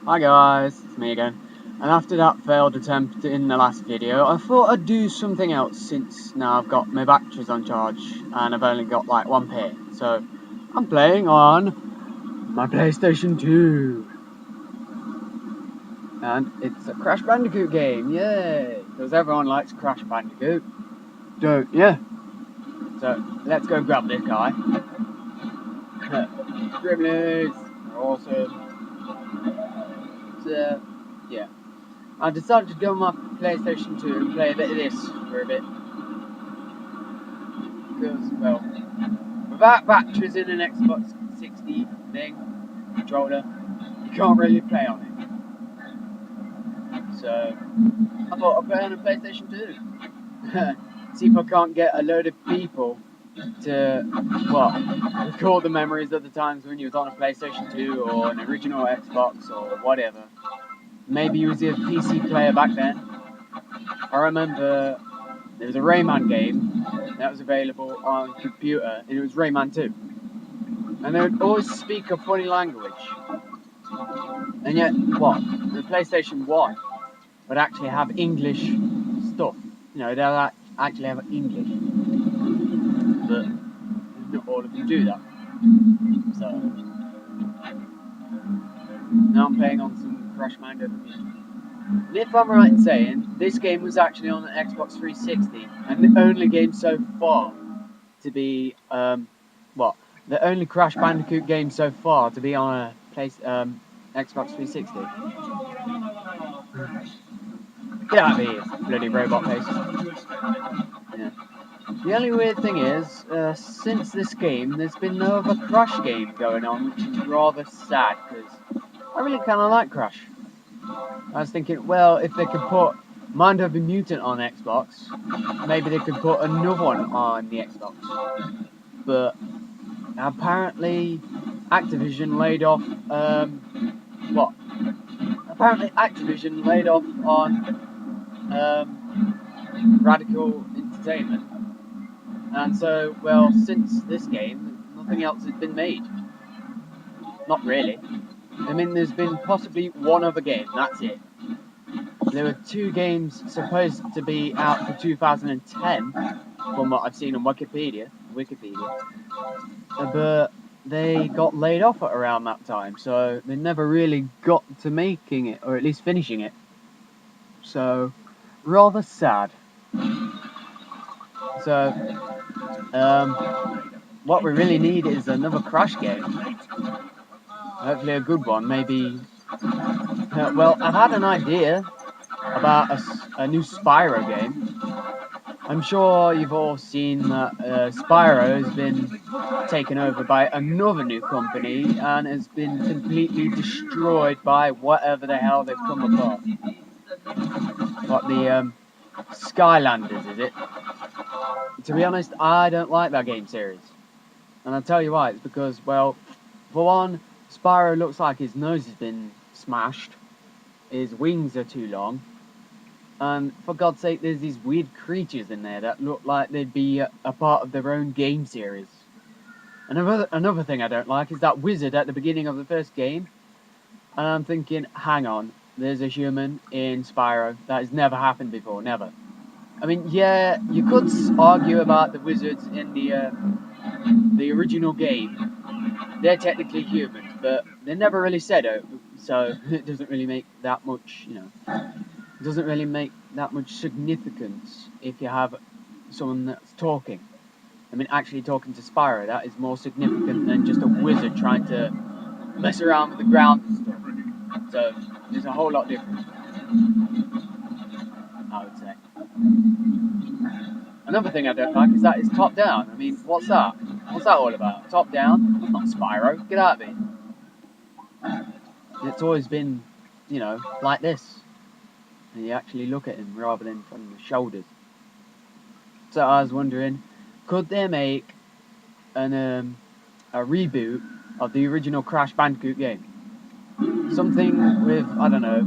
Hi guys, it's me again. And after that failed attempt in the last video, I thought I'd do something else since now I've got my batteries on charge and I've only got like 1p. So I'm playing on my PlayStation 2. And it's a Crash Bandicoot game, yay! Because everyone likes Crash Bandicoot, don't ya? So let's go grab this guy. Scribblers, they're awesome. So yeah. I decided to go on my PlayStation 2 and play a bit of this for a bit. Because, well, without batteries in an Xbox 60 thing, controller, you can't really play on it. So, I thought I'd play on a PlayStation 2. See if I can't get a load of people to, well, recall the memories of the times when you was on a PlayStation 2 or an original Xbox or whatever. Maybe you was a PC player back then. I remember there was a Rayman game that was available on computer, and it was Rayman 2. And they would always speak a funny language. And yet, what? The PlayStation 1 would actually have English stuff. You know, they'll actually have English. But not all of them do that. So, now I'm playing on some Crash Bandicoot. And if I'm right in saying, this game was actually on the Xbox 360, and the only game so far to be, the only Crash Bandicoot game so far to be on a Xbox 360. Get out of here, bloody robot face. Yeah. The only weird thing is, since this game, there's been no other Crash game going on, which is rather sad, because I really kind of like Crash. I was thinking, well, if they could put Mind of a Mutant on Xbox, maybe they could put another one on the Xbox. But apparently, Activision laid off, Apparently Activision laid off on Radical Entertainment. And so, well, since this game, nothing else has been made. Not really. I mean, there's been possibly one other game, that's it. There were 2 games supposed to be out for 2010, from what I've seen on Wikipedia, but they got laid off at around that time, so they never really got to making it, or at least finishing it. So, rather sad. So, what we really need is another Crash game. Hopefully a good one, maybe. Well, I've had an idea about a new Spyro game. I'm sure you've all seen that Spyro has been taken over by another new company and has been completely destroyed by whatever the hell they've come apart. What, the Skylanders, is it? To be honest, I don't like that game series. And I'll tell you why. It's because, well, for one, Spyro looks like his nose has been smashed. His wings are too long. And for God's sake, there's these weird creatures in there that look like they'd be a part of their own game series. Another thing I don't like is that wizard at the beginning of the first game. And I'm thinking, hang on, there's a human in Spyro. That has never happened before, never. I mean, yeah, you could argue about the wizards in the original game. They're technically humans, but they never really said it, so it doesn't really make that much, it doesn't really make that much significance if you have someone that's talking. I mean, actually talking to Spyro, that is more significant than just a wizard trying to mess around with the ground and stuff. So, there's a whole lot different, I would say. Another thing I don't like is that it's top down. I mean, what's that? What's that all about? Top down? That's not Spyro. Get out of here. It's always been, like this. And you actually look at him rather than from the shoulders. So I was wondering, could they make a reboot of the original Crash Bandicoot game? Something with, I don't know,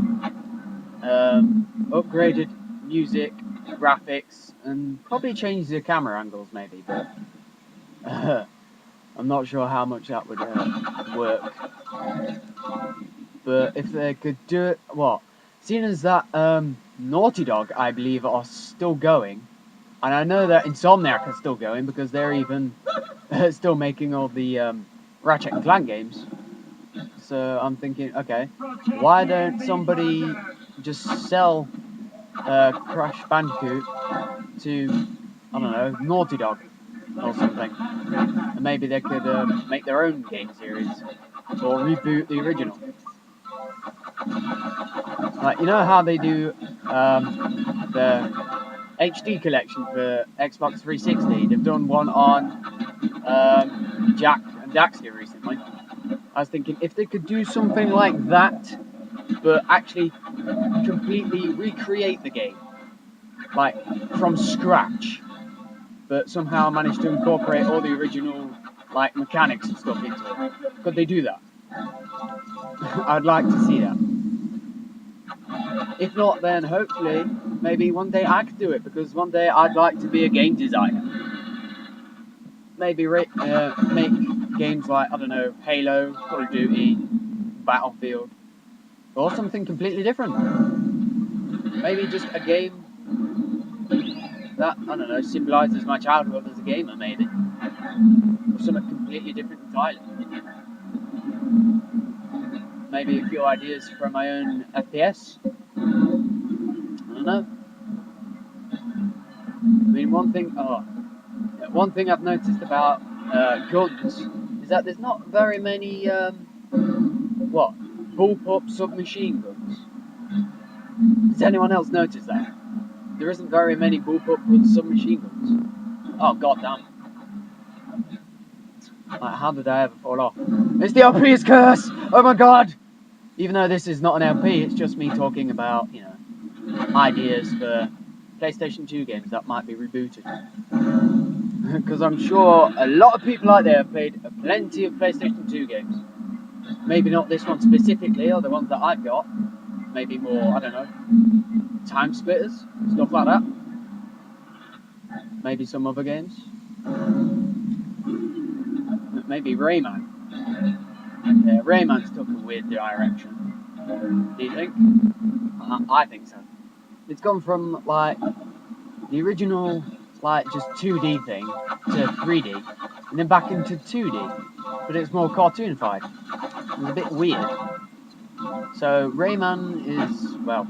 upgraded music, graphics, and probably change the camera angles maybe, but I'm not sure how much that would work. But if they could do it, what? Seeing as that Naughty Dog, I believe, are still going, and I know that Insomniac are still going because they're even still making all the Ratchet and Clank games. So I'm thinking, okay, why don't somebody just sell Crash Bandicoot to, I don't know, Naughty Dog or something, and maybe they could make their own game series or reboot the original. Like, you know how they do the HD collection for Xbox 360? They've done one on Jak and Daxter recently. I was thinking if they could do something like that, but actually completely recreate the game, like from scratch, but somehow manage to incorporate all the original like mechanics and stuff into it. Could they do that? I'd like to see that. If not, then hopefully, maybe one day I could do it, because one day I'd like to be a game designer. Maybe make games like, I don't know, Halo, Call of Duty, Battlefield, or something completely different. Maybe just a game that, I don't know, symbolises my childhood as a gamer, maybe. Or something completely different entirely. Maybe a few ideas from my own FPS. I don't know. I mean, one thing I've noticed about guns is that there's not very many, bullpup submachine guns. Does anyone else notice that? There isn't very many bullpup submachine guns. Oh, goddamn. Like, how did I ever fall off? It's the LP's curse! Oh my god! Even though this is not an LP, it's just me talking about, you know, ideas for PlayStation 2 games that might be rebooted. Because I'm sure a lot of people out there have played plenty of PlayStation 2 games. Maybe not this one specifically, or the ones that I've got. Maybe more, I don't know, Time Splitters, stuff like that. Maybe some other games. Maybe Rayman. Yeah, Rayman's took a weird direction. Do you think? I think so. It's gone from, like, the original, like, just 2D thing to 3D, and then back into 2D, but it's more cartoonified. It's a bit weird. So Rayman is, well,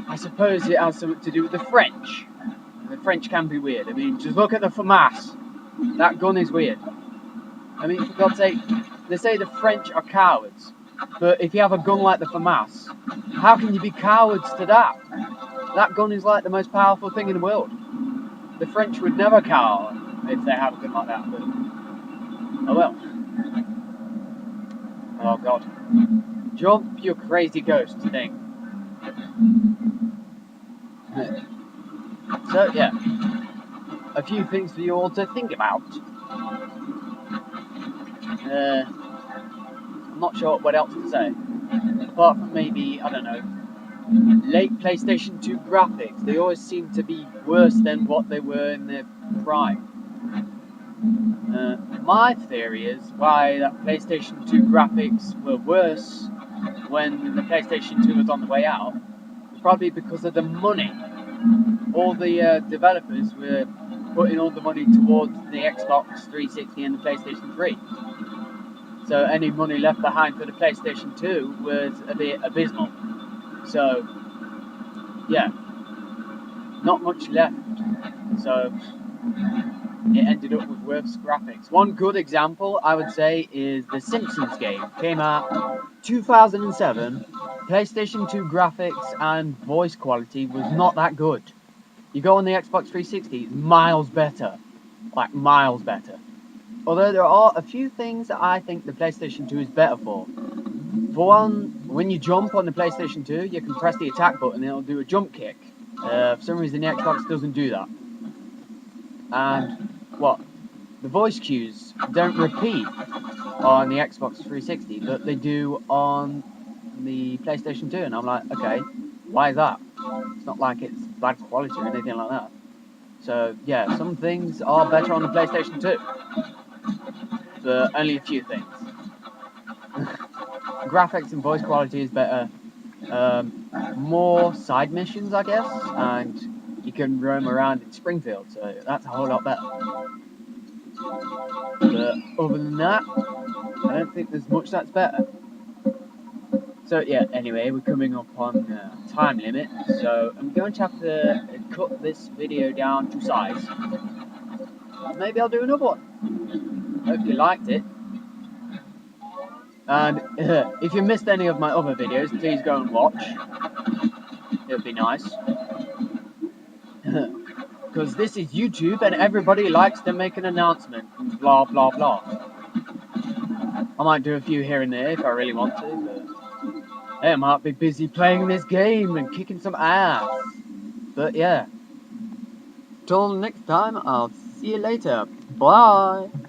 I suppose it has something to do with the French. The French can be weird. I mean, just look at the FAMAS. That gun is weird. I mean, for God's sake, they say the French are cowards, but if you have a gun like the FAMAS, how can you be cowards to that? That gun is like the most powerful thing in the world. The French would never cower if they have a gun like that, but oh well. Oh god. Jump, you crazy ghost thing. So yeah, a few things for you all to think about. I'm not sure what else to say, apart from maybe, I don't know, late PlayStation 2 graphics. They always seem to be worse than what they were in their prime. My theory is why that PlayStation 2 graphics were worse when the PlayStation 2 was on the way out was probably because of the money. All the developers were putting all the money towards the Xbox 360 and the PlayStation 3. So any money left behind for the PlayStation 2 was a bit abysmal. So, yeah, not much left. So it ended up with worse graphics. One good example, I would say, is the Simpsons game. Came out 2007. PlayStation 2 graphics and voice quality was not that good. You go on the Xbox 360, it's miles better. Like, miles better. Although there are a few things that I think the PlayStation 2 is better for. For one, when you jump on the PlayStation 2, you can press the attack button and it'll do a jump kick. For some reason the Xbox doesn't do that. And, the voice cues don't repeat on the Xbox 360, but they do on the PlayStation 2. And I'm like, okay, why is that? It's not like it's bad quality or anything like that. So, yeah, some things are better on the PlayStation 2. But only a few things. graphics and voice quality is better. More side missions, I guess, and you can roam around in Springfield, so that's a whole lot better. But other than that, I don't think there's much that's better. So yeah, anyway, we're coming up on time limit, so I'm going to have to cut this video down to size. Maybe I'll do another one. Hope you liked it. And if you missed any of my other videos, please go and watch. It would be nice. Because this is YouTube and everybody likes to make an announcement and blah blah blah. I might do a few here and there if I really want to, but hey, I might be busy playing this game and kicking some ass. But yeah. Till next time, I'll see you later. Bye!